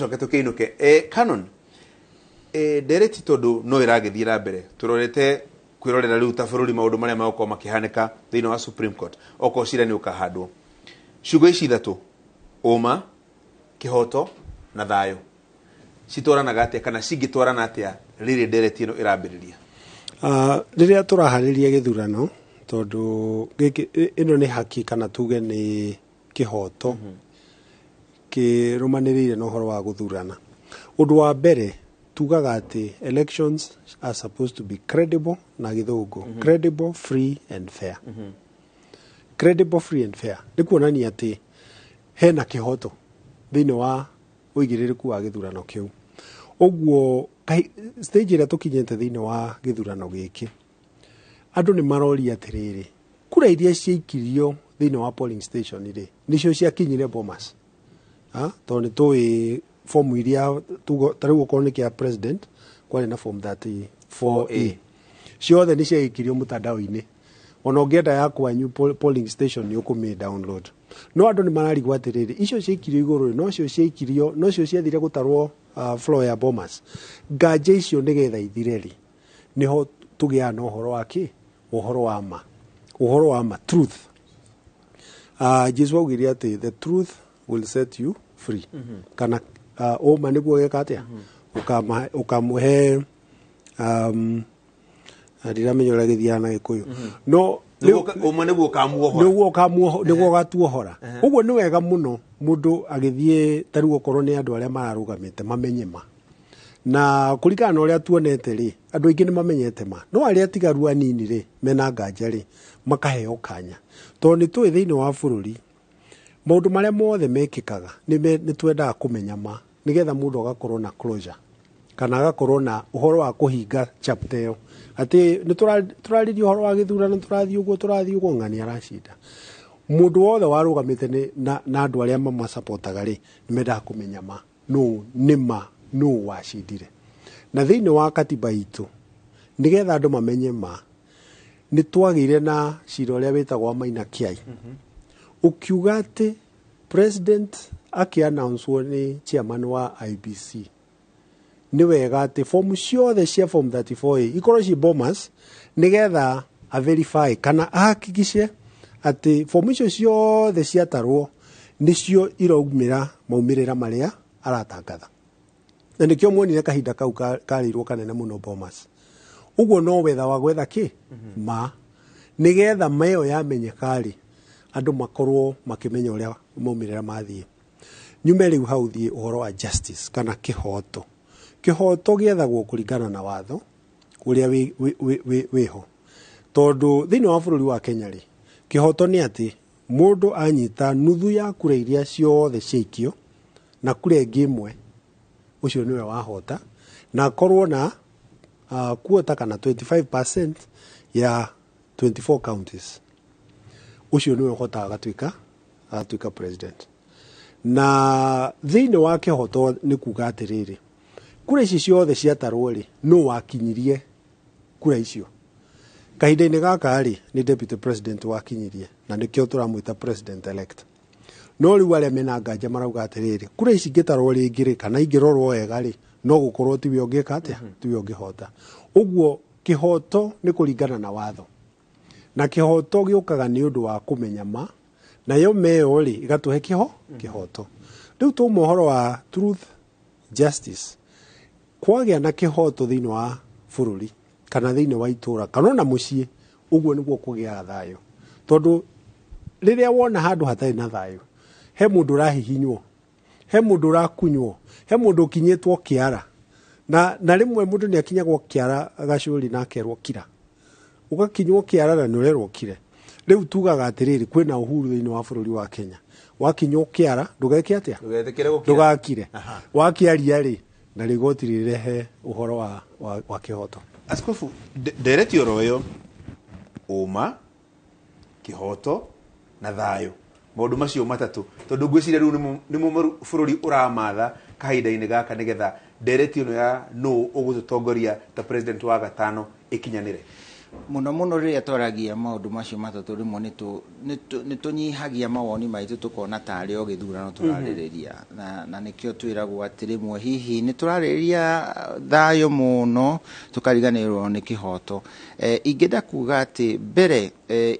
Coketo kiinuke Canon dereti tondu no iragithira mbere turorete kwirorera riu ta bururi maundu maria magoko makihaneka thiini wa Supreme Court oko cira ni ukahandwo ciugo ici ithatu uma kihoto na thayo citoranaga atia kana cingitwarana atia riri dereti ino irambiriria riria turahariria githurano tondu ino ni haki kana tuge ni kihoto kirumanirire no horo wa guthurana. Undu wa mbere tugaga ati elections are supposed to be credible na githungu credible, free and fair. Credible, free and fair ni kuonania ati hena kihoto thiini wa uigiririku wa githurano kiu. Oguo stage ira tukinyete thiini wa githurano giki andu ni maroria atiriri kura iria ciaikirio thiini wa polling station iri nicio ciakinyire Bomas. Toni toi form iria tariu ukorwo ni kia president kwari na form 34A ciothe ni ciaikirio mutandao-ini ona ungienda ya kwanyu polling station ni ukumi download no andu ni mararigwa atiriri icio ciaikirio iguru no cio ciaikirio no cio ciathire gutarwo floor ya Bomas nganja icio nigetha ithireri niho tugia na uhoro waki uhoro wa ma truth. Jesus waugiria ati the truth will set you free. Kana oma niguo gekatia ukamuhe ndiramenyora githiana gikuyu no oma niguo kamuohora niguo gatuohora uguo ni wega muno mundu agithie tariu okorwo ni andu aria mararugamite mamenye ma na kuringana na uria tuonete ri andu aingi ni mamenyete ma no aria tigaru anini ri mena nganja ri makaheo kanya to ni twi thiini wa bururi maundu maria mothe mekikaga ni twendaga kumenya ma nigetha mundu agakorwo na closure kana agakorwo na uhoro wa kuhinga chapter yo ati ni turaririo uhoro wa githurano turathii uguo ngani aracida mundu wothe warugamite na andu aria mamasupportaga ri ni mendaga kumenya ma no wacindire na thiini wa katiba itu nigetha andu mamenye ma ni twagire na cira uria witagwa Maina Kiai ukiuga ati president aki-announce ni chairman wa IBC ni wega ati form ciothe cia form 34A ikorwo ci Bomas nigetha a verify kana ahakikishe ati form icio ciothe ciatarwo nicio iraumira maumirira maria aratangatha na nikio muonire kahinda kau karirwo kanene muno Bomas uguo no wetha wa gwetha ki ma nigetha mayo yamenyekari andu makorwo makimenya uria maumirira mathie nyume riu hau thie uhoro wa justice kana kihoto giethagwo kuringana na watho uria wiho tondu thiini wa bururi wa Kenya ri kihoto ni ati mundu anyita nuthu ya kura iria ciothe ciikio na kura ingi imwe ucio niwe wahota na korwo na kuota kana 25% ya 24 counties ucio niwe hotaga gatuika president na thiini wa kihoto ni kuga atiriri kura ici ciothe ciatarwo ri no wakinyirie kura icio kahinda-ini gaka ri ni deputy president wakinyirie na nikio turamwita president elect no riu aria mena nganja marauga atiriri kura ici ngitarwo ringi ri kana ingirorwo wega ri no gukorwo tiwe ungika atia tiwe ungihota uguo kihoto ni kuringana na watho na kihoto giukaga ni undu wa kumenya ma na yo meo ri igatuhe kihoto riu tu mohoro wa truth justice kwagia na kihoto thiini wa bururi kana thiini wa itura kana na mucii uguo niguo kugia thayo tondu riria wona handu hatari na thayo he mundu rahihinywo he mundu rakunywo he mundu kinyetwo kiara na rimwe mundu ni akinyagwo kiara agacuri na akerwo kira ugakinywo kiara na nurerwo kire riu tugaga atiriri kwina uhuru thiini wa bururi wa Kenya wakinywo kiara ndugeke atia ndugakire wakiaria ri na rigoti rirehe uhoro wa kihoto. Askofu dereti oroyo uma kihoto na thayo maundu macio matatu tondu ngwiciria riu ni mu bururi uramatha kahinda-ini gaka nigetha dereti ino ya no ugututongoria ta president wa gatano ikinyanire muno riria twaragia maundu macio matatu rimwe ni tunyihagia mawoni maitu tukona tari o githurano turaririria na nikio twiragwo ati rimwe hihi ni turaririria thayo muno tukariganirwo ni kihoto ingenda kuga ati mbere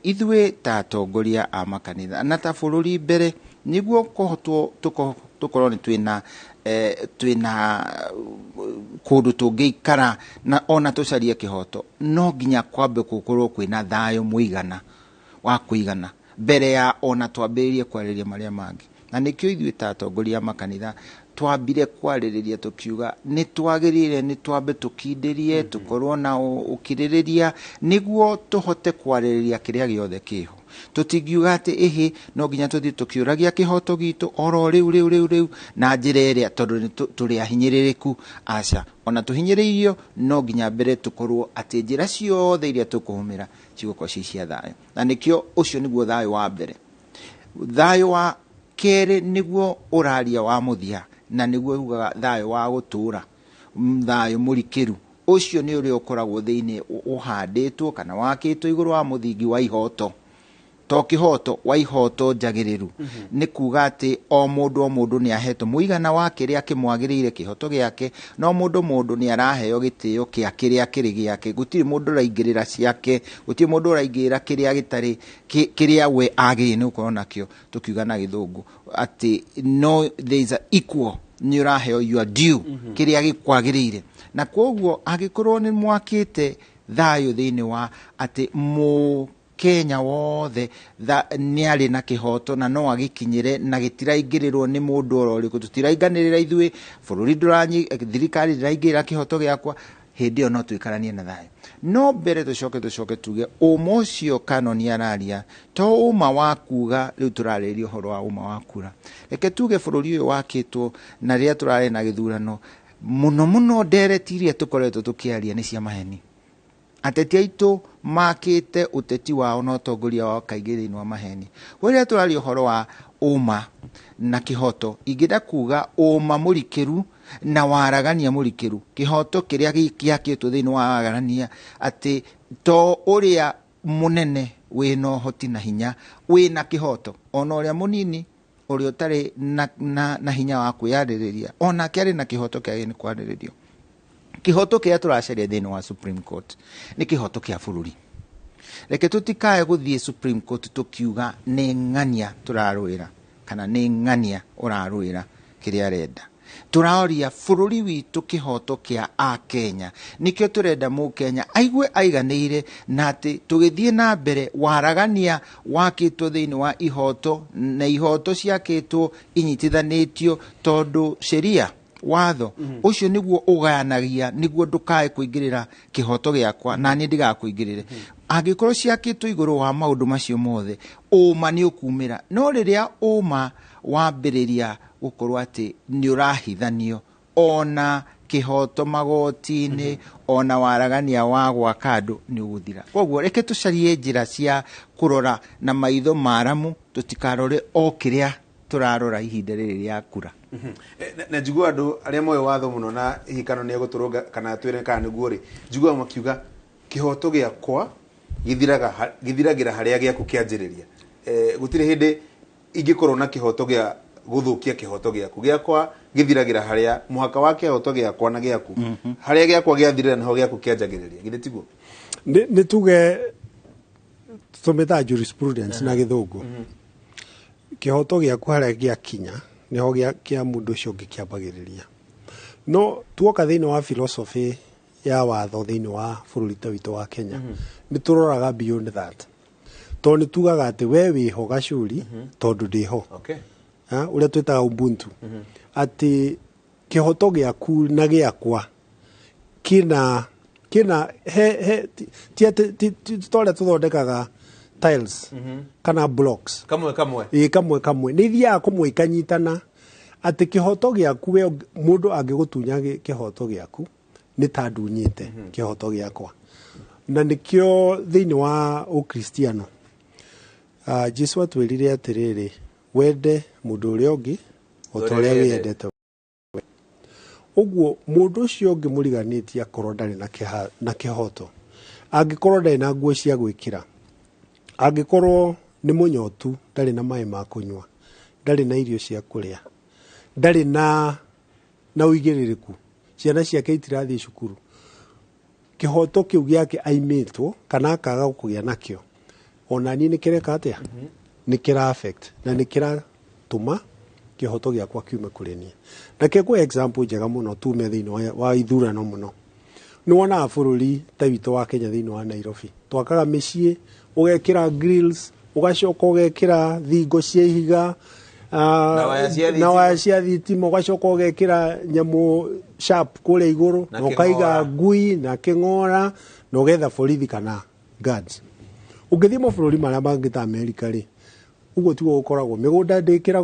ithwe ta atongoria a makanitha na ta bururi mbere niguo kohotwo tukorwo ni twina kundu tungiikara na ona tucarie kihoto no nginya kwambe gukorwo kwina thayo muigana wa kuigana mbere ya ona twambiririe kwariria maria mangi na nikio ithwe ta atongoria makanitha twambire kwaririria tukiuga ni twagirire ni twambe tukindirie tukorwo na ukiririria niguo tuhote kwaririria kiria giothe kiho tutingiuga ati no nginya tuthi tukiuragia kihoto gitu oro riu na njira iria tondu turi ahinyiririku aca ona tuhinyiririo no nginya mbere tukorwo ati njira ciothe iria tukuhumira cigukorwo cia thayo na nikio ucio niguo thayo wa mbere thayo wa kere niguo uraria wa muthia na niguo ugaga thayo wa gutura thayo murikiru ucio ni uri ukoragwo thiini uhanditwo kana wakitwo iguru wa muthingi wa ihoto to kihoto wa ihoto njagiriru ni kuga ati o mundu ni ahetwo muigana wa kiria kimwagirire kihoto giake no mundu ni araheo gitio kia kiria kiri giake gutiri mundu raingirira ciake gutiri mundu raingirira kiria gitari kiria we agi ni ukorwo nakio tukiuga na githungu ati no there is a equal ni uraheo your due kiria gikwagirire na koguo agikorwo ni mwakite thayo thiini wa ati Kenya wothe ni ari na kihoto na no agikinyire na gitiraingirirwo ni mundu ororiku tutirainganirira ithwe bururi duranyi thirikari ndiraingira kihoto giakwa hindi no tuikaranie na thayo no mbere tucoke tuge umocio kanoni araria to uma wa kuga riu turaririo horo wa uma wa kura reke tuge bururi uyu wakitwo na ria turare na githurano muno nderetirie tukoretwo tukiaria ni cia maheni ateti aitu makite uteti wao no tongoria wao kaingĩ thĩinĩ wa maheni weria turario horo wa uma na kihoto ingĩda kuga uma mũrikiru na waragania mũrikiru kihoto kiria giakĩtwo thĩinĩ wa waragania ati to uria munene wina hoti na hinya wina kihoto ona uria munini uria utari na hinya wa kwĩyarĩrĩria ona kĩarĩ na kihoto kĩagĩ ni kwarĩrĩrio kihoto kia turacaria thĩinĩ wa Supreme Court ni kihoto kia bururi reke tutikae guthie Supreme Court tukiuga ni ng'ania turaruira kana ni ng'ania uraruira kiria renda turaoria bururi witu kihoto kia a Kenya nikio turenda mu Kenya aigwe aiganire na ati tugithie na mbere waragania wakitwo thĩinĩ wa ihoto na ihoto ciakitwo inyitithanĩtio tondu sheria watho ucio niguo ugayanagia niguo ndukae kuingirira kihoto giakwa na ni ndigakuingirire angikorwo ciakitwo iguru wa maundu macio mothe uma ni ukumira no riria uma wambiriria gukorwo ati ni urahithanio ona kihoto magoti-ini ona waragania wa gwaka andu ni uguthira koguo reke tucarie njira cia kurora na maitho maramu tutikarore o kiria turarora ihinda riri ria kura na njigua andu aria moyo watho muno na hikano ni guturuga kana twire kana niguo ri njigua makiuga kihoto giakwa githiragira haria giaku kianjiriria gutire hindi ingikorwo na kihoto gia guthukia kihoto giaku giakwa githiragira haria muhaka wa kihoto giakwa na giaku haria giakwa giathirira naho giaku kianjagiriria githe tiguo ni tuge tumeta jurisprudence na githungu kihoto giaku haria giakinya niho kia mundu ucio ungi kiambagiriria no tuoka thiini wa philosophy ya watho thiini wa bururi ta witu wa Kenya ni turoraga beyond that to ni tugaga ati we wiho gacuri tondu ndiho uria twitaga ubuntu ati kihoto giaku na giakwa kina tore tuthondekaga tiles kana blocks kamwe ni thia kumwe ikanyitana ati kihoto giaku we mundu angigutunya kihoto giaku ni tandunyite kihoto giakwa na nikio thiini wa ukristiano Jesu atwirire atiriri wende mundu uria ungi otoria wendete uguo mundu ucio ungi muriganitie akorwo ndari na kihoto angĩkorwo ndarĩ na nguo cia gwĩkĩra, angĩkorwo nĩ mũnyotu, ndarĩ na maĩ ma kũnyua, ndarĩ na irio cia kũrĩa, ndarĩ na ũigĩrĩrĩku, ciana ciake itirathiĩ cukuru, kĩhoto kĩu gĩake aimĩtwo kana akaga kũgĩa nakĩo, ona niĩ nĩ kĩreka atĩa, nĩ kĩra affect na nĩ kĩratũma kĩhoto gĩakwa kiume kũrĩ niĩ. Na kĩkwa example njega mũno tume thĩinĩ wa ithurano mũno. Nĩ wonaga bũrũri ta witũ wa Kenya thĩinĩ wa Nairobi, twakaga mĩciĩ, ũgekĩra grills, ũgacoka ũgekĩra thingo cia ihiga, na waya cia thitima, ũgacoka ũgekĩra nyamũ sharp kũrĩa igũrũ, na ũkaiga ngui na kĩng'ora, na ũgetha borithi kana guards. Ũngĩthiĩ mabũrũri marĩa mangĩ ta Amerika rĩ, ũguo tiguo gũkoragwo, mĩgũnda ndĩkĩragwo